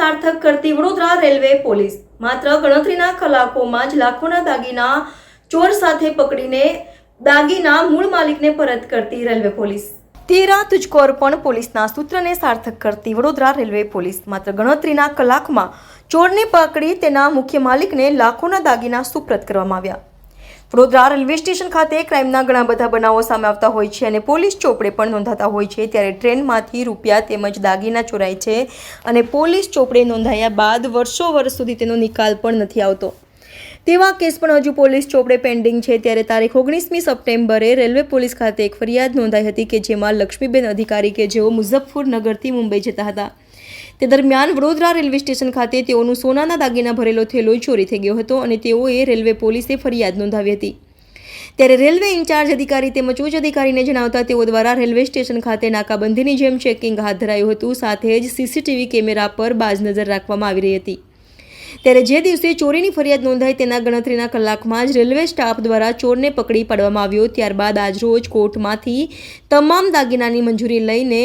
સાર્થક કરતી Vadodara railway police માત્ર ગણતરીના કલાકોમાં જ લાખોના દાગીના ચોર સાથે પકડીને દાગીના મૂળ માલિકને પરત કરતી રેલવે પોલીસ। તેરા તુજકો અર્પણ પોલીસના સૂત્રને સાર્થક કરતી વડોદરા રેલવે પોલીસ માત્ર ગણતરીના કલાકમાં ચોરને પકડી તેના મુખ્ય માલિકને લાખોના દાગીના સુપ્રત કરવામાં આવ્યા। વડોદરા રેલવે સ્ટેશન ખાતે ક્રાઇમના ઘણા બધા બનાવો સામે આવતા હોય છે અને પોલીસ ચોપડે પણ નોંધાતા હોય છે, ત્યારે ટ્રેનમાંથી રૂપિયા તેમજ દાગીના ચોરાય છે અને પોલીસ ચોપડે નોંધાયા બાદ વર્ષ સુધી તેનો નિકાલ પણ નથી આવતો। તેવા કેસ પણ હજુ પોલીસ ચોપડે પેન્ડિંગ છે। ત્યારે તારીખ 19મી સપ્ટેમ્બરે રેલવે પોલીસ ખાતે એક ફરિયાદ નોંધાઈ હતી કે જેમાં લક્ષ્મીબેન અધિકારી કે જેઓ મુઝફ્ફરનગરથી મુંબઈ જતા હતા, તે દરમિયાન વડોદરા રેલવે સ્ટેશન ખાતે તેઓનું સોનાના દાગીના ભરેલો થેલો ચોરી થઈ ગયો હતો અને તેઓએ રેલવે પોલીસે ફરિયાદ નોંધાવી હતી। ત્યારે રેલવે ઇન્ચાર્જ અધિકારી તેમજ ઉચ્ચ અધિકારીને જણાવતા તેઓ દ્વારા રેલવે સ્ટેશન ખાતે નાકાબંધીની જેમ ચેકિંગ હાથ ધરાયું હતું, સાથે જ સીસીટીવી કેમેરા પર બાજ નજર રાખવામાં આવી રહી હતી। ત્યારે જે દિવસે ચોરીની ફરિયાદ નોંધાઈ તેના ગણતરીના કલાકમાં જ રેલવે સ્ટાફ દ્વારા ચોરને પકડી પાડવામાં આવ્યો। ત્યારબાદ આજરોજ કોર્ટમાંથી તમામ દાગીનાની મંજૂરી લઈને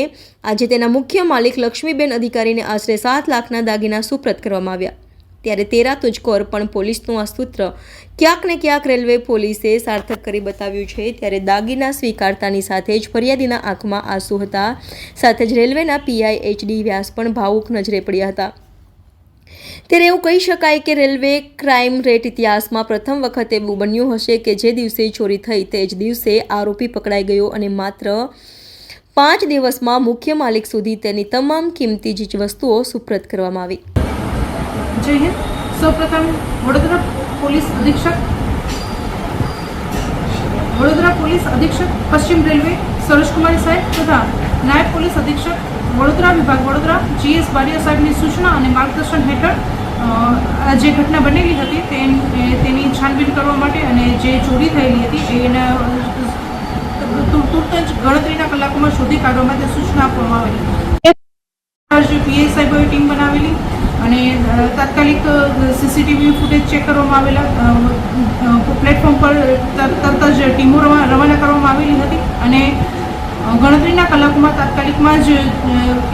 આજે તેના મુખ્ય માલિક લક્ષ્મીબેન અધિકારીને આશરે 7 લાખના દાગીના સુપ્રત કરવામાં આવ્યા। ત્યારે તેરા તુજકો અર્પણ પોલીસનું આ સૂત્ર ક્યાંક ને ક્યાંક રેલવે પોલીસે સાર્થક કરી બતાવ્યું છે। ત્યારે દાગીના સ્વીકારતાની સાથે જ ફરિયાદીના આંખમાં આંસુ હતા, સાથે જ રેલવેના પીઆઈ એચડી વ્યાસ પણ ભાવુક નજરે પડ્યા હતા। ત્યારે એવું કહી શકાય કે રેલવે ક્રાઇમ રેટ ઇતિહાસમાં પ્રથમ વખત એવું બન્યું હશે કે જે દિવસે ચોરી થઈ તે જ દિવસે આરોપી પકડાઈ ગયો અને માત્ર 5 દિવસમાં મુખ્ય માલિક સુધી તેની તમામ કિંમતી ચીજવસ્તુઓ સુપ્રત કરવામાં આવી। જય હિન્દ। સૌપ્રથમ વડોદરા પોલીસ અધિક્ષક પશ્ચિમ રેલવે સરોજ કુમારી સાહેબ તથા નાયબ પોલીસ અધિક્ષક વડોદરા વિભાગ વડોદરા GS બારિયા સાહેબની સૂચના અને માર્ગદર્શન હેઠળ જે ઘટના બનેલી હતી તેની છાનબીન કરવા માટે અને જે ચોરી થયેલી હતી એના તુરત જ ગણતરીના કલાકોમાં શોધી કાઢવા માટે સૂચના આપવામાં આવેલી। પીઆઈ સાહેબોએ ટીમ બનાવેલી અને તાત્કાલિક સીસીટીવી ફૂટેજ ચેક કરવામાં આવેલા, પ્લેટફોર્મ પર તરત જ ટીમો રવાના કરવામાં આવેલી હતી અને ગણતરીના કલાકોમાં તાત્કાલિકમાં જ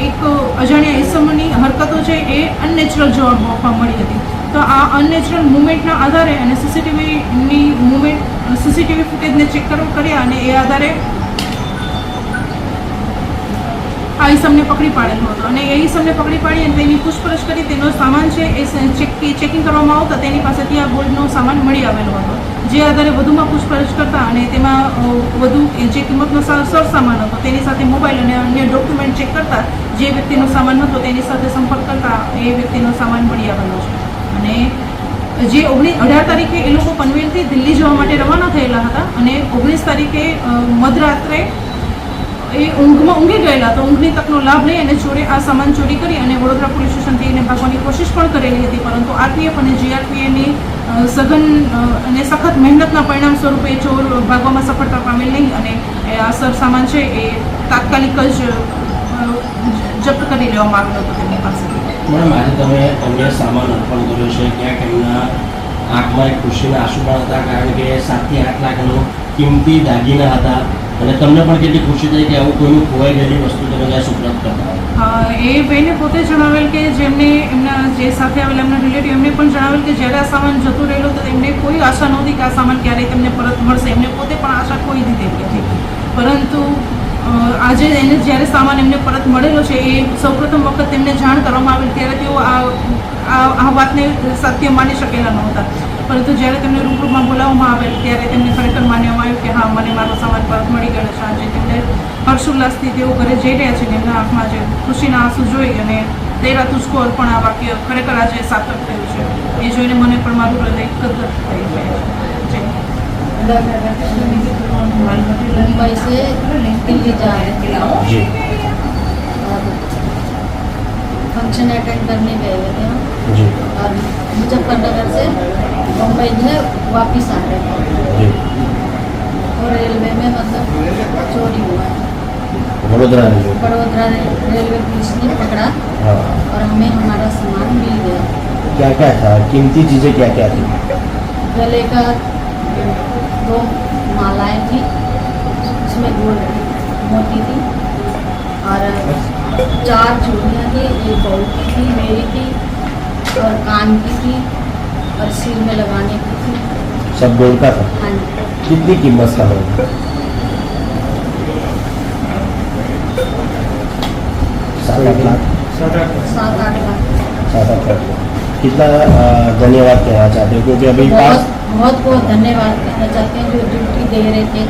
એક અજાણ્યા ઇસમની હરકતો છે એ અનનેચરલ જોવા મળી હતી। તો આ અનનેચરલ મુવમેન્ટના આધારે અને સીસીટીવી ફૂટેજને ચેક કર્યા અને એ આધારે આ ઈસમને પકડી પાડેલો હતો અને એ ઈસમને પકડી પાડી અને તેની પૂછપરછ કરી તેનો સામાન છે એ ચેકિંગ કરવામાં આવતા તેની પાસેથી આ ગોલ્ડનો સામાન મળી આવેલો હતો, જે આધારે વધુમાં પૂછપરછ કરતા અને તેમાં વધુ જે કિંમતનો સરસામાન હતો તેની સાથે મોબાઈલ અને અન્ય ડોક્યુમેન્ટ ચેક કરતા જે વ્યક્તિનો સામાન હતો તેની સાથે સંપર્ક કરતા એ વ્યક્તિનો સામાન મળી આવેલો છે અને જે 18 તારીખે એ લોકો પનવેલથી દિલ્હી જવા માટે રવાના થયેલા હતા અને 19 તારીખે મધરાત્રે એ ઊંઘી ગયેલા તો ઊંઘની તકનો લાભ લઈ અને ચોરે આ સામાન ચોરી કરી અને વડોદરા પોલીસ સ્ટેશનથી એને ભાગવાની કોશિશ પણ કરેલી હતી, પરંતુ આરપીએફ અને જીઆરપીએની સઘન અને સખત મહેનતના પરિણામ સ્વરૂપે ચોર ભાગવામાં સફળતા પામેલ નહીં અને આ સરસામાન છે એ તાત્કાલિક જ જપ્ત કરી લેવામાં આવેલો હતો તેમની પાસેથી। મેડમ, આજે તમે અન્ય સામાન અર્પણ કર્યો છે, ક્યાંક એમના આંખમાં એક ખુશીના આંસુ પણ હતા, કારણ કે 7 થી 8 લાખનો કિંમતી દાગીના હતા અને તમને પણ કેટલી ખુશી થઈ કે આવું કોઈનું ખોવાઈ ગયેલી વસ્તુ તમે ત્યાં સુપ્રત કરતા? એ બેને પોતે જણાવેલ કે જેમને એમના જે સાથે આવેલા એમના રિલેટિવ એમને પણ જણાવેલ કે જ્યારે આ સામાન જતો રહેલો તો એમને કોઈ આશા નહોતી કે આ સામાન ક્યારેય તેમને પરત મળશે, એમને પોતે પણ આશા ખોઈ દીધેલી હતી, પરંતુ આજે એને જ્યારે સામાન એમને પરત મળેલો છે એ સૌપ્રથમ વખત તેમને જાણ કરવામાં આવેલ ત્યારે તેઓ આ વાતને સત્ય માની શકેલા નહોતા, પરંતુ જ્યારે તેમને રૂબરૂમાં બોલાવવામાં આવેલ ત્યારે તેમને ખરેખર માનવામાં આવ્યું કે હા, મને મારો સામાન પરત મળી ગયો છે। આજે તેમને હર્ષોલ્લાસથી તેઓ ઘરે જઈ રહ્યા છે, તેમના આંખમાં જે ખુશીના આંસુ જોઈ અને તેરા તુજકો અર્પણ આ વાક્ય ખરેખર આજે સાર્થક થયું છે એ જોઈને મને પણ મારું હૃદય ગદગદ થઈ જાય છે। मुंबई से दिल्ली जा रहे थे और फंक्शन अटेंड करने गए हुए थे हम और मुजफ्फरनगर से मुंबई में वापस आ रहे थे और रेलवे में मतलब चोरी हुआ है। वडोदरा रेलवे पुलिस ने पकड़ा और हमें हमारा सामान मिल गया। क्या क्या था, कीमती चीज़ें क्या क्या थी? गले का 2 मालाएं थी, उसमें गोल्ड मोती थी और 4 चूड़ियाँ थी, एक बहू की थी, मेरी थी और कान की थी और सिर में लगाने की थी। सब गोल्ड का था। हाँ जी, कितनी कीमत का होगा? 7-8 लाख। 7-8 लाख। 7-8 लाख। कितना धन्यवाद कहना चाहते हो, क्योंकि अभी बहुत बहुत बहुत धन्यवाद कहना चाहते हैं जो ड्यूटी दे रहे थे,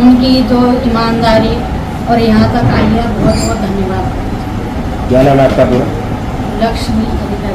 उनकी जो ईमानदारी और यहाँ तक आई है, बहुत बहुत धन्यवाद। क्या नाम है आपका पूरा? लक्ष्मी कविता